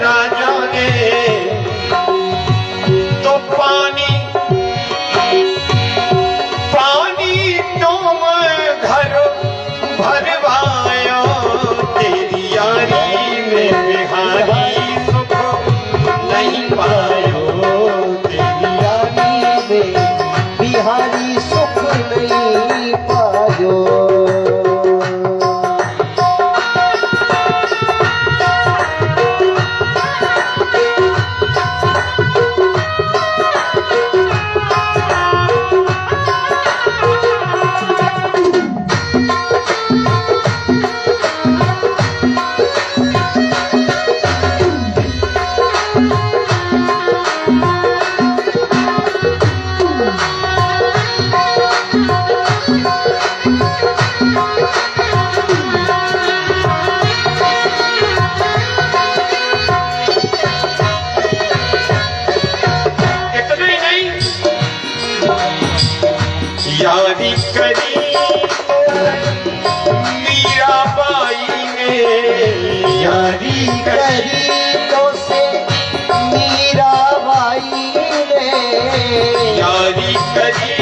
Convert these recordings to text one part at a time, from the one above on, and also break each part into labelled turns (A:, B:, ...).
A: राजा ने तो पानी तुम घर भरवाया, तेरी यारी में बिहारी सुख नहीं पायो,
B: तेरी यारी में बिहारी सुख नहीं पायो।
A: यारी करी मीराबाई ने,
B: यारी करी तो से मीराबाई ने,
A: यारी करी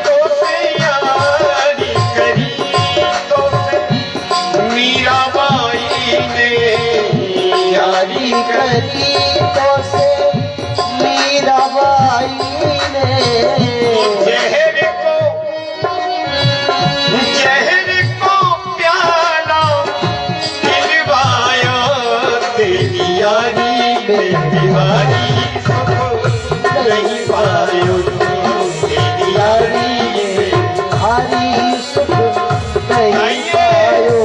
A: तो से, यारी करी तो से मीराबाई ने,
B: यारी करी तो से मीराबाई ने।
A: जहर को प्याला दिलवाया, तेरी यारी में बिहारी सुख नहीं पायो, तेरी यारी में
B: बिहारी सुख नहीं पायो।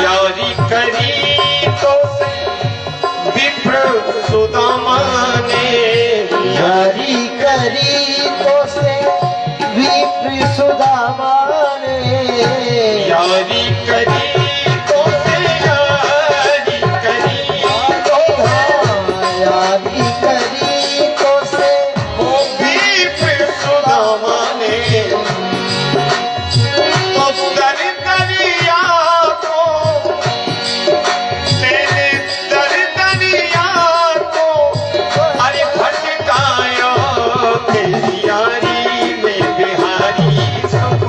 A: यारी करी तो विप्र सुदामा ने,
B: यारी करी तो से विप्र सुदामा ने,
A: यारी करी तो से, यारी करी तो
B: यारी करी तो से
A: वो विप्र सुदामा ने, तो दर दरिया को तेरे दर दरिया को अरे भटकाया, तेरी यारी में बिहारी सुख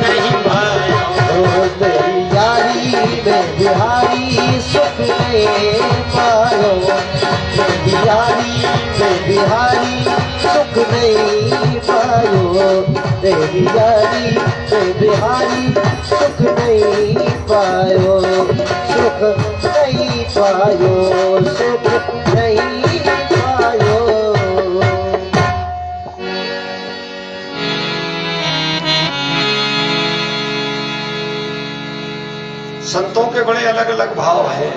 A: नहीं पाया,
B: तेरी यारी में बिहारी सुख नहीं पायो, तेरी यारी में बिहारी सुख नहीं पायो, तेरी यारी में बिहारी सुख नहीं पायो, सुख नहीं पायो, सुख नहीं पायो।
A: संतों के बड़े अलग अलग भाव हैं।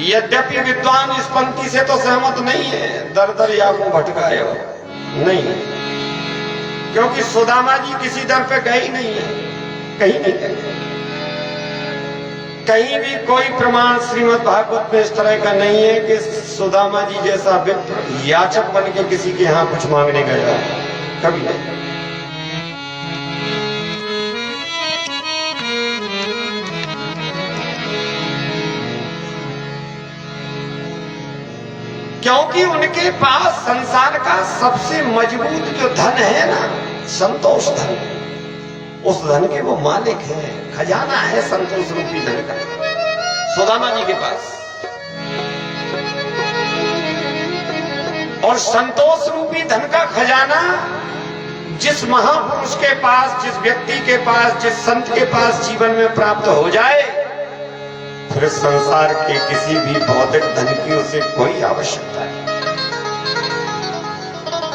A: यद्यपि विद्वान इस पंक्ति से तो सहमत नहीं है, दर दर या को भटकाए नहीं, क्योंकि सुदामा जी किसी दर पे गए ही नहीं है, कहीं नहीं गए, कहीं भी कोई प्रमाण श्रीमद् भागवत में इस तरह का नहीं है कि सुदामा जी जैसा विप्र याचक बन के किसी के यहाँ कुछ मांगने गया, कभी नहीं। क्योंकि उनके पास संसार का सबसे मजबूत जो धन है ना, संतोष धन, उस धन के वो मालिक है, खजाना है संतोष रूपी धन का सुदामा जी के पास। और संतोष रूपी धन का खजाना जिस महापुरुष के पास, जिस व्यक्ति के पास, जिस संत के पास जीवन में प्राप्त हो जाए, फिर संसार के किसी भी भौतिक धन की उसे कोई आवश्यकता नहीं,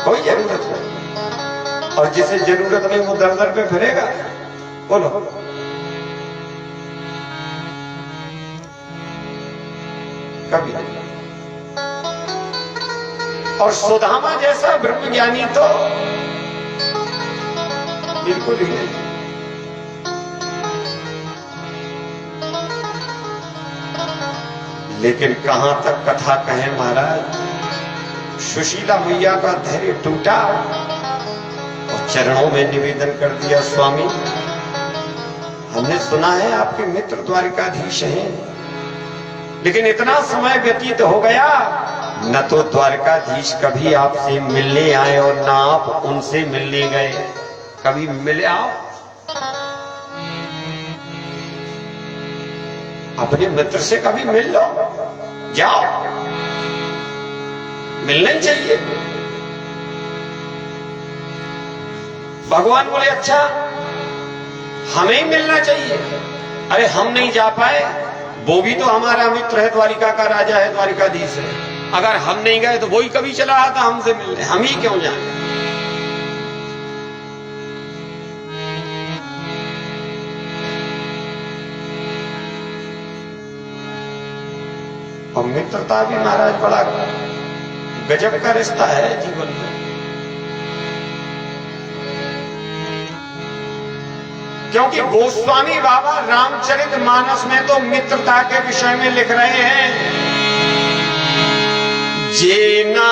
A: कोई जरूरत नहीं। और जिसे जरूरत नहीं वो दर दर पे फिरेगा। बोलो, कभी नहीं। और सुदामा जैसा ब्रह्मज्ञानी तो बिल्कुल ही नहीं। लेकिन कहां तक कथा कहें महाराज, सुशीला मैया का धैर्य टूटा और चरणों में निवेदन कर दिया, स्वामी हमने सुना है आपके मित्र द्वारिकाधीश हैं, लेकिन इतना समय व्यतीत हो गया, न तो द्वारकाधीश कभी आपसे मिलने आए और न आप उनसे मिलने गए। कभी मिले आप? अपने मित्र से कभी मिल लो, जाओ, मिलना ही चाहिए। भगवान बोले अच्छा हमें ही मिलना चाहिए। अरे हम नहीं जा पाए, वो भी तो हमारा मित्र है, द्वारिका का राजा है, द्वारिकाधीश है। अगर हम नहीं गए तो वही कभी चला आता हमसे मिलने, हम ही क्यों जाए? और मित्रता भी महाराज बड़ा गजब का रिश्ता है जीवन में। क्योंकि गोस्वामी बाबा रामचरितमानस में तो मित्रता के विषय में लिख रहे हैं, जेना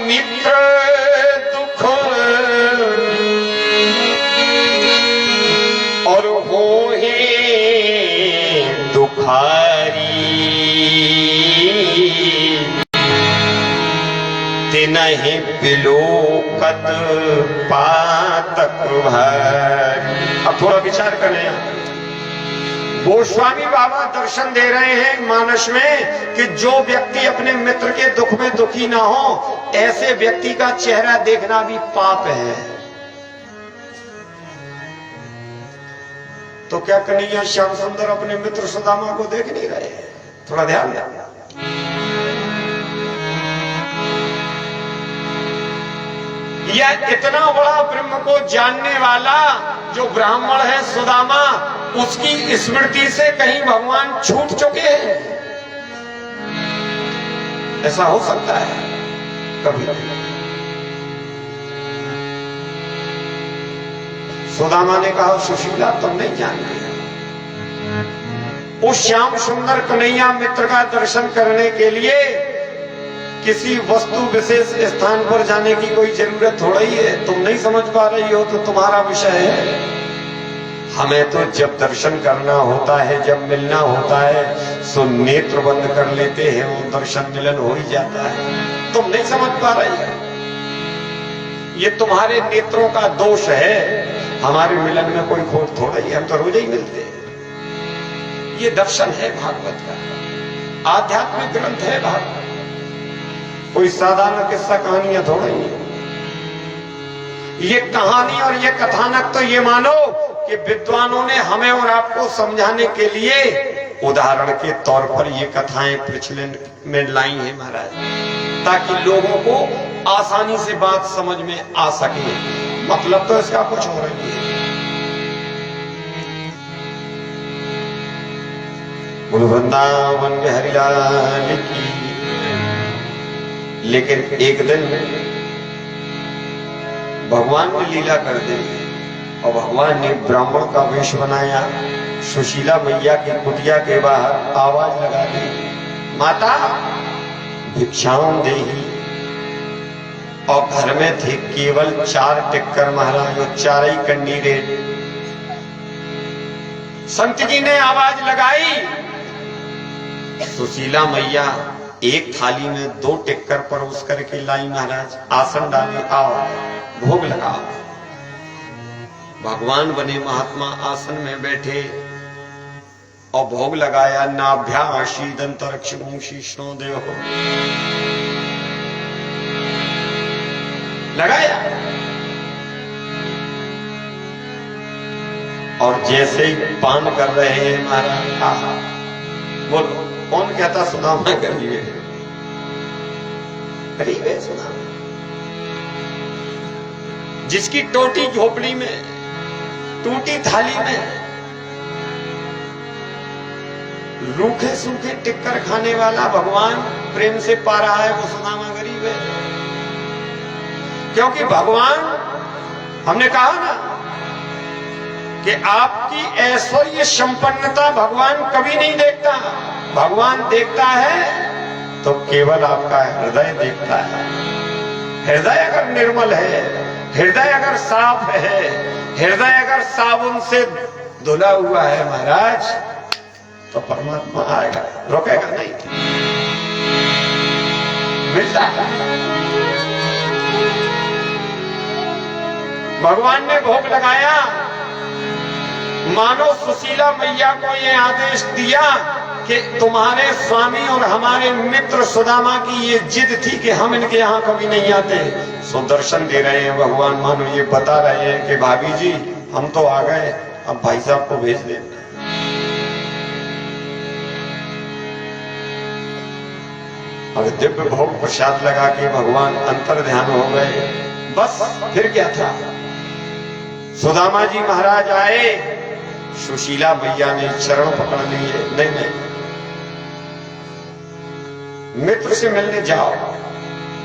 A: मित्र दुख और होहे दुखारी, तिनहि बिलोकत पातक भारी। अब थोड़ा विचार करें, गोस्वामी बाबा दर्शन दे रहे हैं मानस में कि जो व्यक्ति अपने मित्र के दुख में दुखी ना हो, ऐसे व्यक्ति का चेहरा देखना भी पाप है। तो क्या कन्हैया श्याम सुंदर अपने मित्र सुदामा को देख नहीं रहे? थोड़ा ध्यान दें। यह इतना बड़ा ब्रह्म को जानने वाला जो ब्राह्मण है सुदामा, उसकी स्मृति से कहीं भगवान छूट चुके हैं? ऐसा हो सकता है कभी? सुदामा ने कहा सुशीला तुम नहीं जानती, उस श्याम सुंदर कन्हैया मित्र का दर्शन करने के लिए किसी वस्तु विशेष स्थान पर जाने की कोई जरूरत थोड़ा ही है। तुम नहीं समझ पा रही हो तो तुम्हारा विषय है। हमें तो जब दर्शन करना होता है, जब मिलना होता है, सो नेत्र बंद कर लेते हैं, वो दर्शन मिलन हो ही जाता है। तुम नहीं समझ पा रही है, ये तुम्हारे नेत्रों का दोष है। हमारे मिलन में कोई खोट थोड़ा ही, हम तो रोज ही मिलते हैं। ये दर्शन है भागवत का, आध्यात्मिक ग्रंथ है भागवत, कोई साधारण किस्सा कहानियां थोड़ा ही। ये कहानी और ये कथानक तो ये मानो कि विद्वानों ने हमें और आपको समझाने के लिए उदाहरण के तौर पर ये कथाएं प्रचलन में लाई हैं महाराज, ताकि लोगों को आसानी से बात समझ में आ सके। मतलब तो इसका कुछ हो रही है। बोलो वृंदावन बिहारी लाल की। लेकिन एक दिन भगवान ने लीला कर दी और भगवान ने ब्राह्मण का वेश बनाया, सुशीला मैया की कुटिया के बाहर आवाज लगा दी, माता भिक्षाम देही। और घर में थे केवल 4 टिक्कर महाराज, और 4 ही कंडीरे। संत जी ने आवाज लगाई, सुशीला मैया एक थाली में 2 टिक्कर परोस करके लाई महाराज, आसन डाले, आओ भोग लगाओ। भगवान बने महात्मा आसन में बैठे और भोग लगाया। नाभ्याशी दंतरक्षी स्नो देव लगाया। और जैसे ही पान कर रहे हैं महाराज, बोलो कौन कहता सुदामा गरीब है? गरीब है सुदामा, जिसकी टोटी झोपड़ी में, टूटी थाली में रूखे सूखे टिक्कर खाने वाला भगवान प्रेम से पा रहा है, वो सुदामा गरीब है। क्योंकि भगवान, हमने कहा ना कि आपकी ऐश्वर्य संपन्नता भगवान कभी नहीं देखता। भगवान देखता है तो केवल आपका हृदय देखता है। हृदय अगर निर्मल है, हृदय अगर साफ है, हृदय अगर साबुन से धुला हुआ है महाराज, तो परमात्मा आएगा, रोकेगा नहीं, मिलता है। भगवान ने भोग लगाया, मानो सुशीला मैया को ये आदेश दिया कि तुम्हारे स्वामी और हमारे मित्र सुदामा की ये जिद थी कि हम इनके यहाँ कभी नहीं आते, सो दर्शन दे रहे हैं भगवान, मानो ये बता रहे हैं कि भाभी जी हम तो आ गए, अब भाई साहब को भेज दे। और दिव्य भोग प्रसाद लगा के भगवान अंतर ध्यान हो गए। बस फिर क्या था, सुदामा जी महाराज आए, सुशीला मैया ने चरण पकड़ लिए, नहीं, मित्र से मिलने जाओ,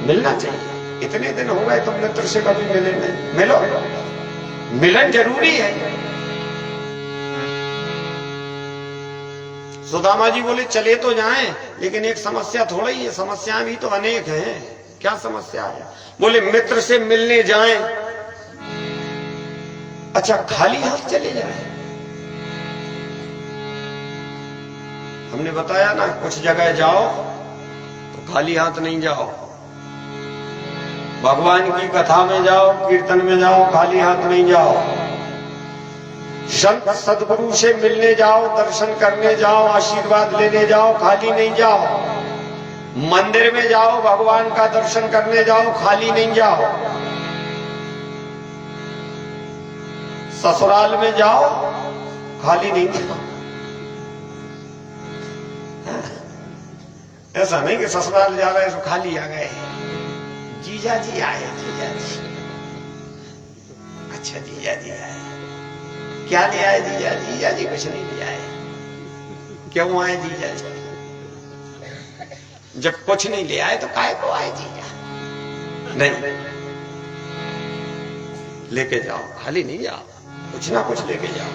A: मिलना चाहिए, इतने दिन हो गए तुम मित्र से कभी मिले नहीं, मिलो, मिलन जरूरी है। सुदामा जी बोले चले तो जाएं, लेकिन एक समस्या थोड़ा ही है, समस्याएं भी तो अनेक हैं। क्या समस्या है? बोले मित्र से मिलने जाएं, अच्छा खाली हाथ चले जाएं। हमने बताया ना, कुछ जगह जाओ तो खाली हाथ नहीं जाओ, भगवान की कथा में जाओ, कीर्तन में जाओ, खाली हाथ नहीं जाओ। संत सदगुरु से मिलने जाओ, दर्शन करने जाओ, आशीर्वाद लेने जाओ, खाली नहीं जाओ। मंदिर में जाओ, भगवान का दर्शन करने जाओ, खाली नहीं जाओ। ससुराल में जाओ, खाली नहीं जाओ। ऐसा नहीं कि ससुराल जा रहे तो खाली आ गए। जीजा जी आए, जीजा जी, अच्छा जीजा जी आए, क्या ले आए जीजा? जीजा जी कुछ नहीं ले आए। क्यों आए जीजा जी? जब कुछ नहीं ले आए तो काहे को आए जीजा? नहीं, लेके जाओ, खाली नहीं जाओ, कुछ ना कुछ लेके जाओ।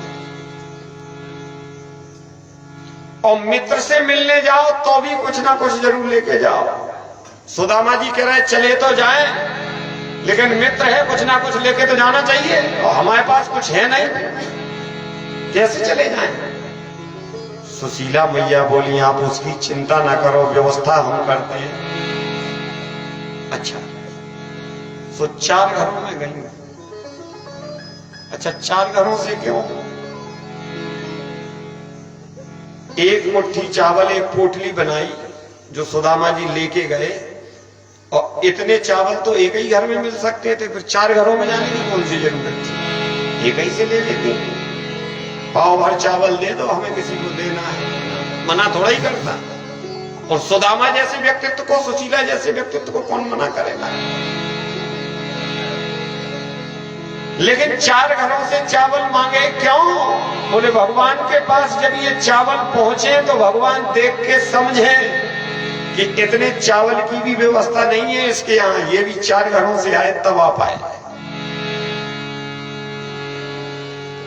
A: और मित्र से मिलने जाओ तो भी कुछ ना कुछ जरूर लेके जाओ। सुदामा जी कह रहे चले तो जाएं, लेकिन मित्र है, कुछ ना कुछ लेके तो जाना चाहिए, और हमारे पास कुछ है नहीं, कैसे चले जाएं? सुशीला मैया बोली आप उसकी चिंता ना करो, व्यवस्था हम करते हैं। अच्छा, सो 4 घरों में गई। अच्छा, 4 घरों से क्यों? एक मुट्ठी चावल, एक पोटली बनाई जो सुदामा जी लेके गए, और इतने चावल तो एक ही घर में मिल सकते थे, फिर 4 घरों में जाने की कौन सी जरूरत थी? एक ही से ले लेते, पाव भर चावल दे दो, हमें किसी को देना है, मना थोड़ा ही करता। और सुदामा जैसे व्यक्तित्व को, सुशीला जैसे व्यक्तित्व को कौन मना करेगा? लेकिन 4 घरों से चावल मांगे क्यों? बोले भगवान के पास जब ये चावल पहुंचे तो भगवान देख के समझे कि इतने चावल की भी व्यवस्था नहीं है इसके यहाँ, ये भी 4 घरों से आए तब आ पाए।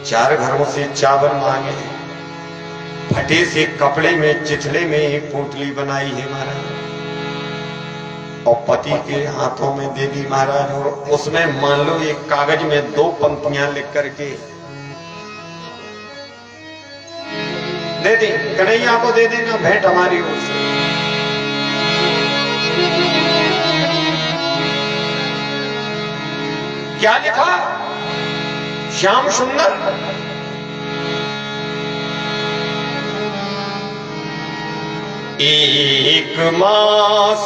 A: 4 घरों से चावल मांगे, फटे से कपड़े में, चिथड़े में एक पोटली बनाई है महाराज, और पति के हाथों में दे दी महाराज। और उसमें मान लो एक कागज में 2 पंक्तियां लिख करके दे दी, कन्हैया को दे देना, भेंट हमारी ओर से। क्या लिखा? श्याम सुंदर। एक मास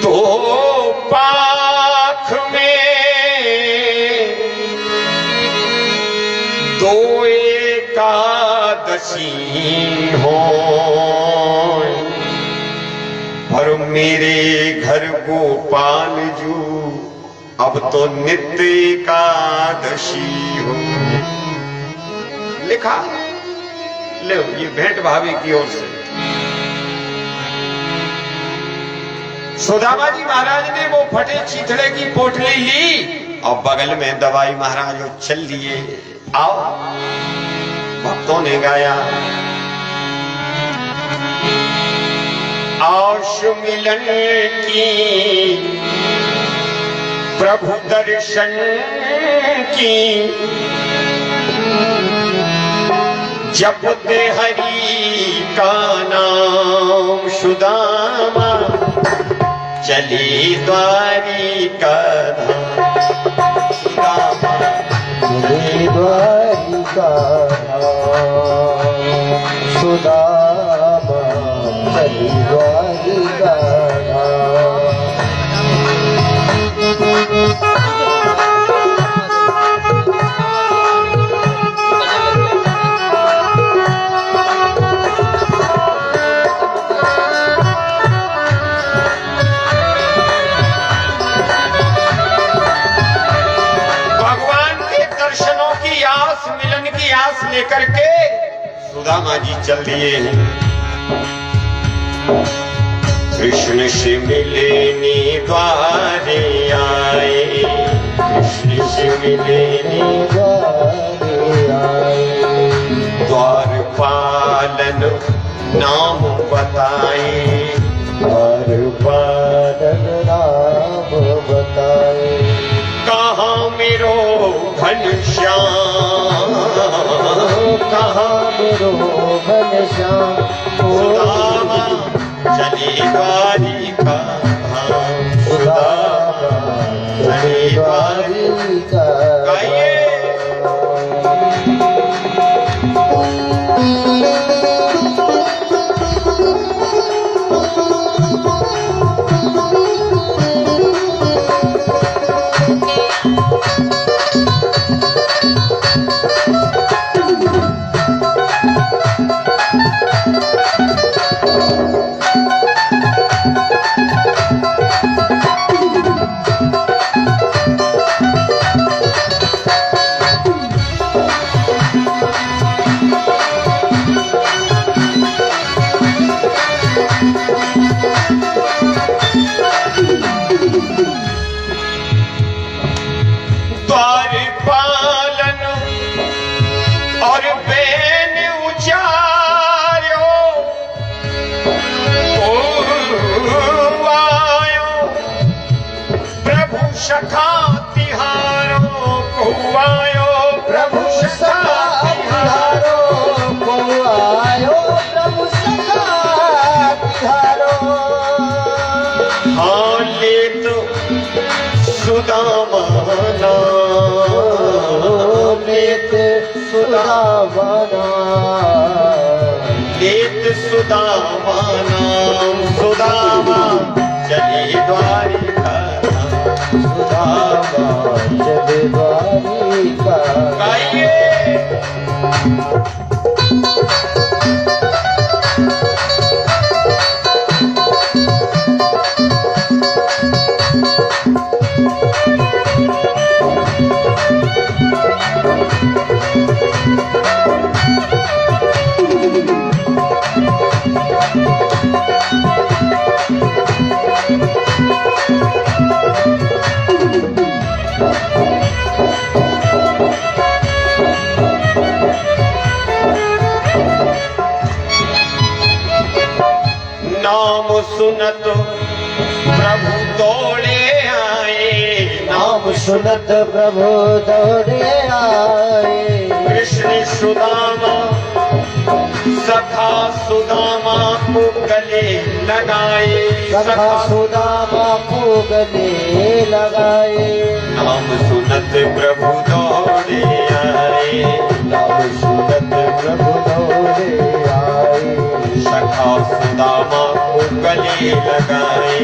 A: 2 पाख में बसी हो, पर मेरे घर गोपाल जू अब तो नित्य एकादशी हो। लिखा ले, ये भेंट भाभी की ओर से। सुदामा जी महाराज ने वो फटे चीथड़े की पोटली ली और बगल में दवाई महाराज उछल लिए। आओ, भक्तों ने गाया आश मिलन की प्रभु दर्शन की, जपते हरि का नाम सुदामा चली द्वारिका धाम। सुदामा
B: चली द्वारिका धाम, सुदामा चली द्वारिका धाम।
A: मिलन की आस लेकर के सुदामा जी चल दिए हैं। कृष्ण से मिलने द्वारे आए, कृष्ण से मिलने
B: द्वारे आए,
A: द्वार पालन नाम बताए,
B: द्वार पालन नाम बताए।
A: कहाँ मेरो घनश्याम,
B: कहाँ मेरो घनश्याम,
A: सुदामा चली द्वारिका धाम। सुदामा चली द्वारिका। गाइए सखा तिहारो को आयो, प्रभु सखा तिहारो
B: को आयो, प्रभु सखा तिहारो।
A: हाँ ले तो सुदामा नाम,
B: लेत सुदामा नाम,
A: लेत सुदामा नाम। सुदामा चली द्वारिका,
B: सुदामा चली द्वारिका।
A: गाइए नाम सुनत प्रभु दौड़े आए,
B: नाम सुनत प्रभु दौड़े आए।
A: कृष्ण सुदामा सखा सुदामा को गले लगाए,
B: सखा सुदामा को गले लगाए।
A: नाम सुनत प्रभु दौड़े आए,
B: नाम सुनत प्रभु दौड़े आए।
A: सखा सुदामा को गले लगाए,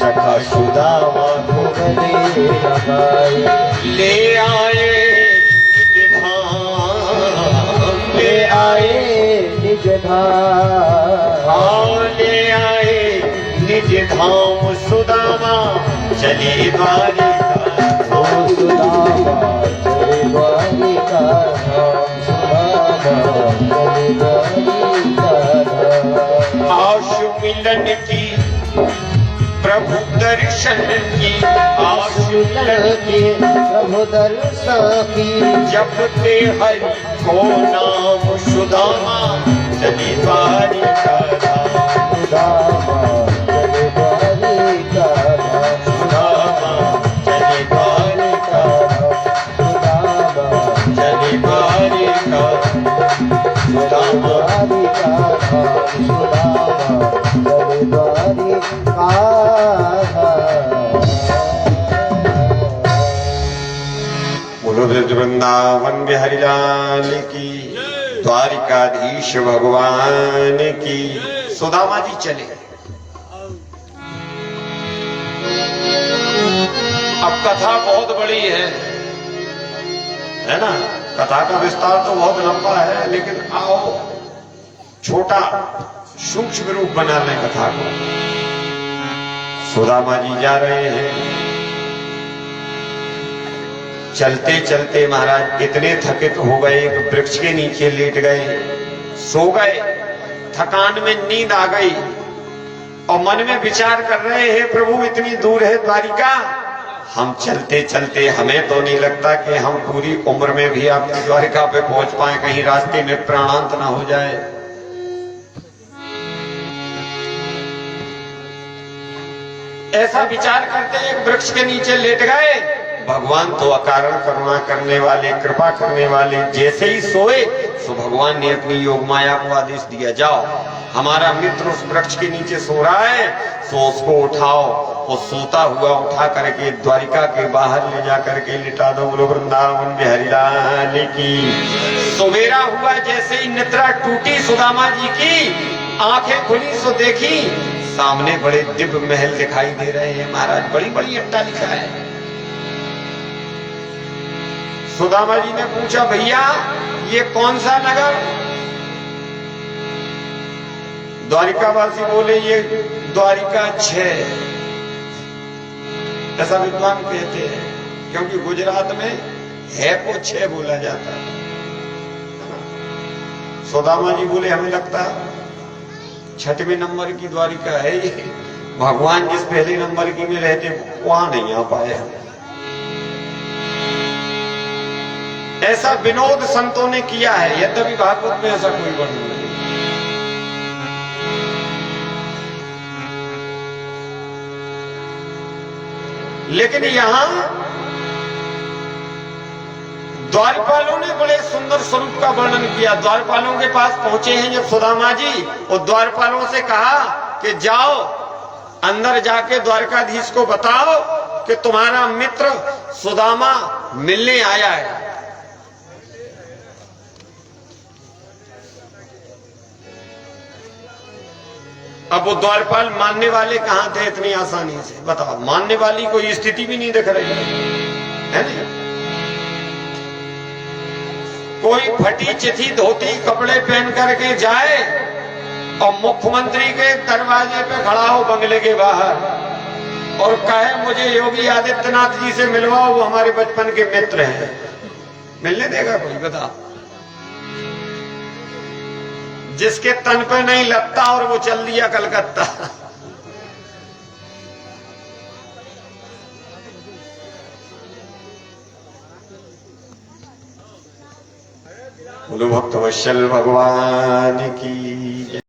B: सखा सुदामा को गले लगाए।
A: ले आए निज धाम,
B: ले आए धाम
A: ले आए निज धाम सुदामा चले द्वारिका
B: ओ सुदामा चले द्वारिका धाम सुदामा चले द्वारिका धाम
A: आशु मिलन की प्रभु दर्शन की आशु मिलन की
B: प्रभु दर्शन की
A: जब ते हरि को नाम सुदामा चली द्वारिका धाम
B: सुदामा चले द्वारिका धाम
A: सुदामा चली द्वारिका
B: सुदामा
A: चली द्वारिका सुदामा
B: द्वारिका धाम सुदामा चले द्वारिका
A: बोलो ब्रज वृंदावन बिहारी लाल की द्वारिकाधीश भगवान की। सुदामा जी चले। अब कथा बहुत बड़ी है ना। कथा का विस्तार तो बहुत लंबा है, लेकिन आओ छोटा सूक्ष्म रूप बना लें कथा को। सुदामा जी जा रहे हैं, चलते चलते महाराज इतने थकित हो गए कि वृक्ष के नीचे लेट गए, सो गए। थकान में नींद आ गई और मन में विचार कर रहे हैं, प्रभु इतनी दूर है द्वारिका, हम चलते चलते हमें तो नहीं लगता कि हम पूरी उम्र में भी आपकी द्वारिका पे पहुंच पाए, कहीं रास्ते में प्राणांत ना हो जाए। ऐसा विचार करते एक वृक्ष के नीचे लेट गए। भगवान तो अकारण करुणा करने वाले, कृपा करने वाले, जैसे ही सोए तो भगवान ने अपनी योग माया को आदेश दिया, जाओ हमारा मित्र उस वृक्ष के नीचे सो रहा है, तो उसको उठाओ और सोता हुआ उठा करके द्वारिका के बाहर ले जा करके लिटा दो। बोलो वृंदावन बिहारी लाल की। सवेरा हुआ, जैसे ही निद्रा टूटी सुदामा जी की, आंखें खुली सो देखी सामने बड़े दिव्य महल दिखाई दे रहे हैं महाराज, बड़ी बड़ी अट्टालिका है। सुदामा जी ने पूछा, भैया ये कौन सा नगर? द्वारिकावासी बोले, ये द्वारिका 6। ऐसा विद्वान कहते हैं, क्योंकि गुजरात में है को 6 बोला जाता है। सुदामा जी बोले, हमें लगता 6वें नंबर की द्वारिका है ये, भगवान जिस पहले नंबर की में रहते वहां नहीं आ पाए हम। ऐसा विनोद संतों ने किया है, यद्यपि भागवत में ऐसा कोई वर्णन नहीं। लेकिन यहां द्वारपालों ने बड़े सुंदर स्वरूप का वर्णन किया। द्वारपालों के पास पहुंचे हैं जब सुदामा जी, और द्वारपालों से कहा कि जाओ अंदर जाके द्वारकाधीश को बताओ कि तुम्हारा मित्र सुदामा मिलने आया है। अब वो द्वारपाल मानने वाले कहां थे इतनी आसानी से? बताओ, मानने वाली कोई स्थिति भी नहीं दिख रही है ना। कोई फटी चिथी धोती कपड़े पहन करके जाए और मुख्यमंत्री के दरवाजे पे खड़ा हो बंगले के बाहर और कहे मुझे योगी आदित्यनाथ जी से मिलवाओ, वो हमारे बचपन के मित्र हैं, मिलने देगा कोई? बताओ। जिसके तन पे नहीं लगता और वो चल दिया कलकत्ता। बोलो भक्त वत्सल भगवान की।